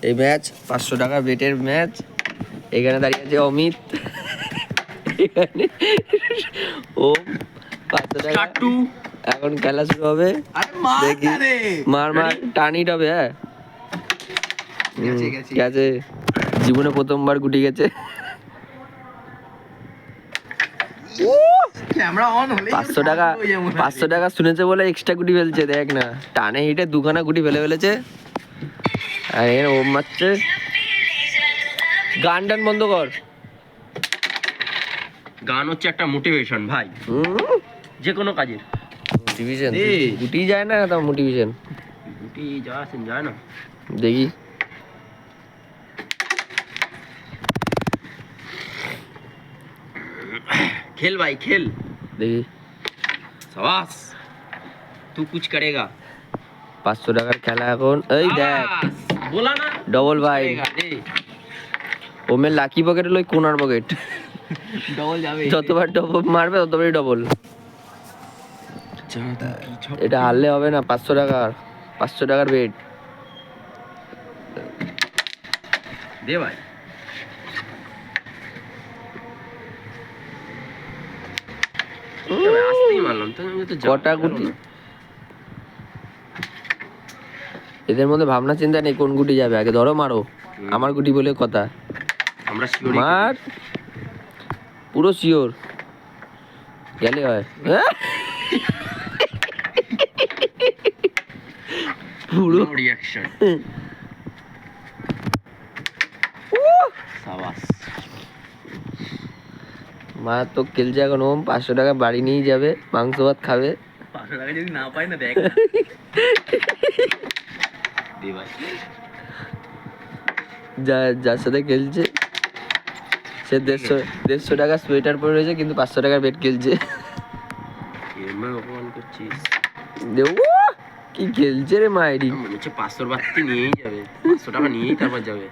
এই ম্যাচ 500 টাকা বেটের ম্যাচ। এখানে দাঁড়িয়ে আছে অমিত, এখানে ও 500 টাকা। এখন খেলা শুরু হবে, দেখি মার টানিট হবে। হ্যাঁ গেছে, জীবনে প্রথমবার গুটি গেছে। 500 টাকা শুনেছে বলে এক্সট্রা গুটি ফেলছে। দেখ না, টানে হিটে দুখানা গুটি ফেলে ফেলেছে। আর এখানে ওম মারছে। গান টান বন্ধ কর। গান হচ্ছে একটা মোটিভেশন ভাই, যে কোনো কাজের মোটিভেশন। গুটি যায় না তো মোটিভেশন, গুটি যায় না। দেখি खेल भाई खेल, দেখি शाबाश तू कुछ करेगा। 500 টাকার খেলা এখন। এই দেখ बोला ना ডবল ভাই, ওমের লাকি পকেট হলো কোনার পকেট। ডবল যাবে, যতবার ডবল মারবে ততবারই ডবল। এটা হারলে হবে না। 500 টাকার বেট দে ভাই। কটা গুটি এদের মধ্যে ভাবনা চিন্তা নেই কোন গুটি যাবে আগে। ধরো মারো, আমার গুটি বলে কথা। আমরা মার, পুরো শিওর গেলে হয়। পুরো রিঅ্যাকশন। শাবাশ মা তো খেলছে এখন। ওম 500 টাকা বাড়ি নিয়ে যাবে, মাংস ভাত খাবে। 500 টাকা যদি না পাই না দেখ না। দে ভাই, যার সাথে খেলছে সে 150 টাকা সোয়েটার পরে রয়েছে, কিন্তু 500 টাকার বেট খেলছে। অপমান করছিস। দেবো কি খেলছে রে মাইরি। মনে হচ্ছে 500 বাড়তি নিয়েই যাবে, 500 টাকা নিয়েই তারপর যাবে।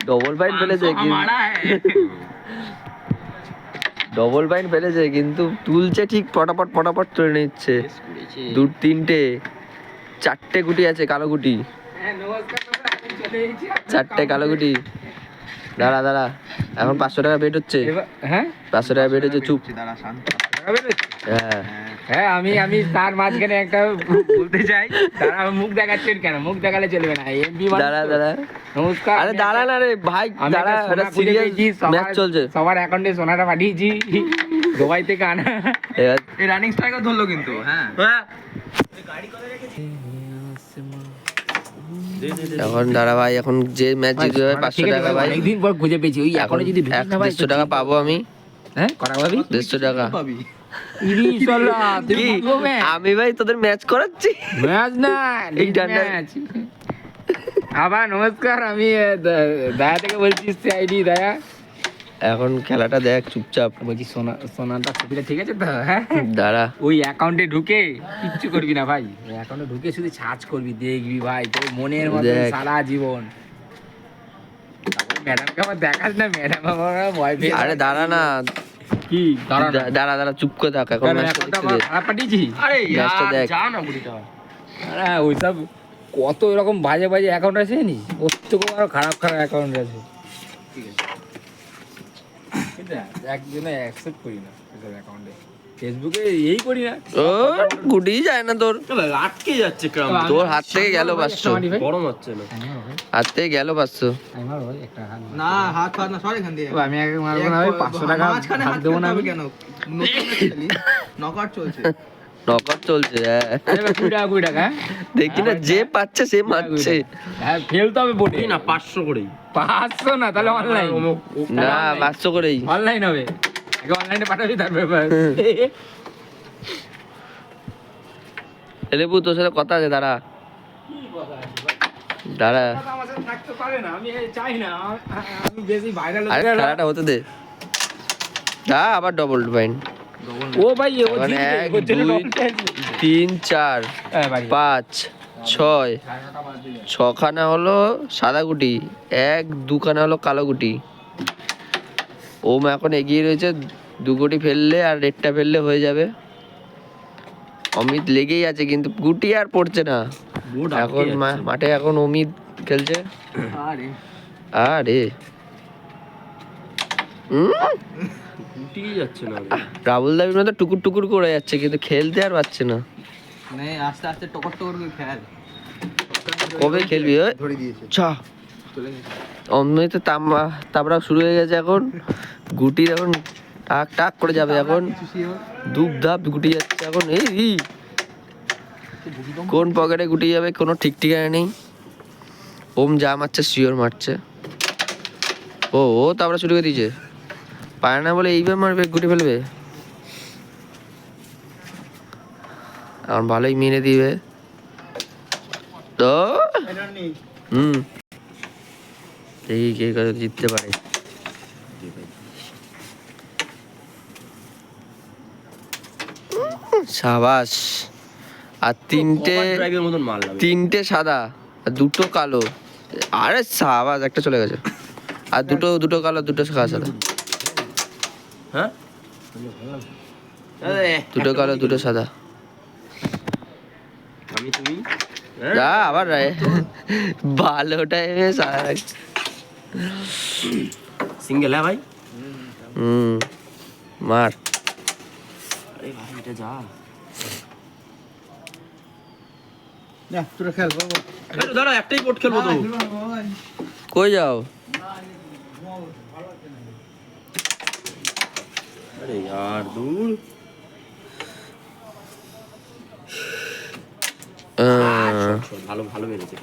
ডবল পাইন ফেলেছে, ডবল পাইন ফেলেছে কিন্তু তুলছে ঠিক, পটাপট তুলে নিচ্ছে। 2-3টে 4টে গুটি আছে, কালো গুটি 4টে কালো গুটি। দাঁড়া এখন 500 টাকা বেট হচ্ছে। হ্যাঁ 500 টাকা বেট হচ্ছে। চুপ। হ্যাঁ আমি তার মাঝখানে একটা বলতে চাই। তারা মুখ দেখাচ্ছেন কেন? মুখ দেখালে চলবে না। এমপি দাঁড়া নমস্কার। আরে দাঁড়া না রে ভাই, দাঁড়া, এটা সিরিয়াস ম্যাচ চলছে। সবার অ্যাকাউন্টে সোনাটা পাঠিয়েছি দুবাই থেকে আনা। এই রানিং স্ট্রাইকার ধরলো কিন্তু। হ্যাঁ এখন দাঁড়া ভাই, এখন যে ম্যাচ জিতবে হবে 500 টাকা ভাই। অনেকদিন পর খুঁজে পেয়েছি। ওই এখনো যদি 150 টাকা পাবো আমি। হ্যাঁ কটা পাবি? 150 টাকা পাবি। কি আমি ভাই তোদের ম্যাচ করাচ্ছি। ম্যাচ না, এই ডান্ডা- ম্যাচ। আবার নমস্কার, আমি দয়া থেকে বলছি, সিআইডি দয়া। এখন খেলাটা দেখ চুপচাপ। বলছি সোনাটা ছবিটা ঠিক আছে তো? হ্যাঁ দাঁড়া, ওই অ্যাকাউন্টে ঢুকে কিচ্ছু করবি না ভাই। ওই অ্যাকাউন্টে ঢুকে শুধু সার্চ করবি, দেখবি ভাই তোর মনের মতো দেখ। সারা জীবন। ম্যাডামকে আমার দেখাস না, ম্যাডাম আমার ভয় পেয়ে। আরে দাঁড়া না, কি দাঁড়া চুপ করে থাক। এখন ম্যাচটা অ্যাকাউন্টটা দেখতে দে। খারাপ পাঠিয়েছি। আরে ম্যাচটা দেখ। যা না গুটিটা। আরে ওইসব কত এরকম বাজে অ্যাকাউন্ট আছে নি, ওর থেকেও আরো খারাপ অ্যাকাউন্ট আছে। ঠিক আছে, কিন্তু একজনে অ্যাকসেপ্ট করি না এসব অ্যাকাউন্টে। ফেসবুকে এই করি না। ও গুটি যায় না তোর, আটকে যাচ্ছে ক্রাম। তোর হাত থেকে গেল 500। গরম হচ্ছে না, হাত থেকে গেল 500। না হাত না সর এখান দিয়ে। আমি আগে মারবো না, 500 টাকা হাত দেবো না আমি কেন? নকআউট চলছে। নকআউট চলছে। হ্যাঁ আরে 20 টাকা দেখি না, যে পাচ্ছে সে মারছে। হ্যাঁ ফেলতে হবে বোটে না 500 করেই। 500 না, তাহলে অনলাইন না 500 করেই অনলাইন হবে। আগে অনলাইনে পাঠাবি, তার ব্যাপার। লেবু তোর সাথে কথা আছে, দাঁড়া। আমার সাথে থাকতে পারে না, আমি চাই না। আমি বেশি ভাইরাল আরে খেলাটা হতে দে। আবার ডবল পয়েন্ট। ও ভাই ও 1 2 3 4 5 6 6খানা হলো সাদা গুটি, 1-2খানা হলো কালো গুটি। ওম এখন এগিয়ে রয়েছে, 2 গুটি ফেললে আর রেডটা ফেললে হয়ে যাবে। অমিত লেগেই আছে কিন্তু গুটি আর পড়ছে না। এখন মাঠে এখন অমিত খেলছে। আরে আরে গুটিয়ে যাচ্ছে না রাহুল দাবির মতো টুকুর টুকুর করে যাচ্ছে, কিন্তু খেলতে আর পারছে না। আস্তে আস্তে টকর টকর করে খেল। কবে খেলবি ওই ধরে দিয়েছে। ছা অমনিতে তাবড়া শুরু হয়ে গেছে এখন। গুটি এখন টাক টাক করে যাবে এখন, ধূপ ধাপ গুটি যাচ্ছে এখন। এই কোন পকেটে গুটি যাবে কোনো ঠিক ঠিকানা নেই। ওম যা মারছে শিওর মারছে। ও ও তাবড়া শুরু করে দিয়েছে, পায় না বলে এইবার মারবে, গুটি ফেলবে। এখন ভালোই মেরে দিবে তো। দেখি কে কত জিততে পারে। সাবাস। আর তিনটে সাদা আর দুটো কালো। আরে সাবাস, একটা চলে গেছে। আর দুটো কালো, দুটো সাদা। হ্যাঁ দুটো কালো, দুটো সাদা। আমি তুমি যা আবার ভালো টাইমে সিঙ্গেল। হ্যাঁ ভাই, মার। আরে ভাই এটা যা তোরা খেল বাবা। দাঁড়া, একটাই কোট খেলবো তো। কই যাও? আরে यार দূর। ভালো ভালো বেরিয়েছে।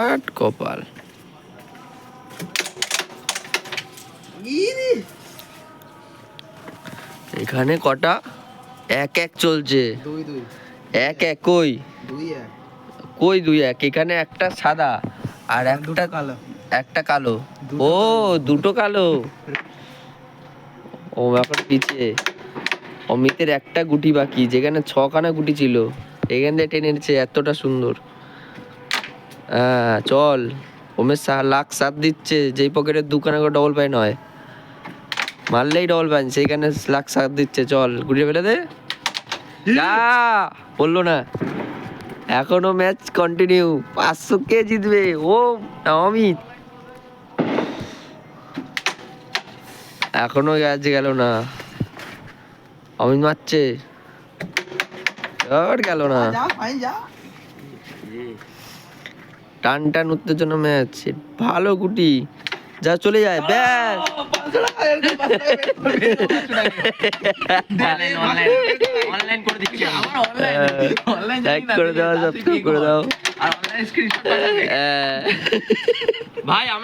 আট কপাল। এখানে কটা? এক এক চলছে। এক এক কই? কই 2-1? এখানে একটা সাদা আর একটা কালো, একটা কালো। ও দুটো কালো। ও এখন পিছিয়ে। অমিতের একটা গুটি বাকি, যেখানে 6খানা গুটি ছিল এখান থেকে টেনে নিচ্ছে। এতটা সুন্দর। হ্যাঁ চল, ওমের লাখ সাত দিচ্ছে। যেই পকেটের 2খানা করে ডবল পাইন হয়, মারলেই ডবল পাইন, সেইখানে লাখ সাত দিচ্ছে। চল গুটিয়ে ফেলে দে। যা বললো না, এখনো ম্যাচ কন্টিনিউ। 500 কে জিতবে, ও না অমিত? এখনো ম্যাচ গেল না, অমিত মারছে। আর গেল না। টান টান উত্তেজনা ম্যাচ। ভালো গুটি, যা চলে যায়। ব্যাস অনলাইন করে দিচ্ছি আমার। লাইক করে দাও, সাবস্ক্রাইব করে দাও। আর অনলাইন স্ক্রিনশট ভাই আমার